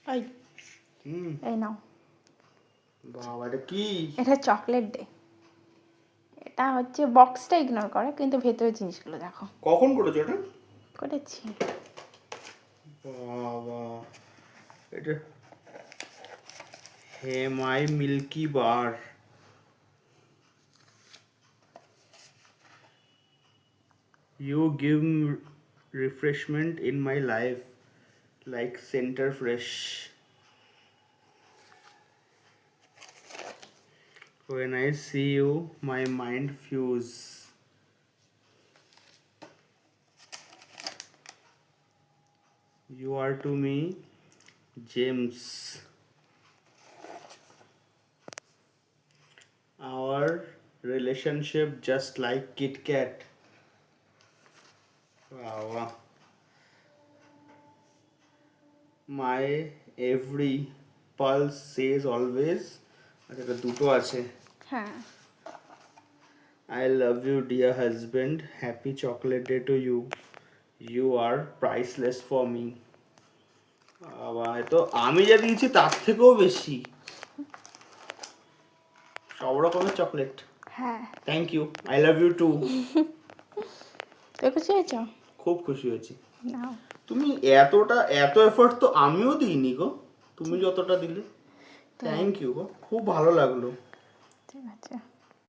এই এই নাও। বাবা এটা কি? এটা চকলেট ডে। এটা হচ্ছে বক্সটা ইগনোর করো, কিন্তু ভেতরের জিনিসগুলো দেখো। কখন করেছো এটা? করেছি। বাবা এটা hey my Milkybar. You give refreshment in my life like center fresh. When I see you, my mind fuse. You are to me, James. Our relationship just like Kit Kat. Wow. My every pulse says always. আচ্ছা এটা দুটো আছে। হ্যাঁ। I love you dear husband. Happy chocolate day to you. You are priceless for me. বাবা এ তো আমি যা দিয়েছি তার থেকেও বেশি। সব রকমের চকলেট। হ্যাঁ। Thank you. I love you too. তুই খুশি হয়েছ? খুব খুশি হয়েছি। নাও। তুমি এত এফোর্ট তো আমিও দিইনি গো, তুমি যতটা দিলে। থ্যাংক ইউ গো, খুব ভালো লাগলো। ঠিক আছে।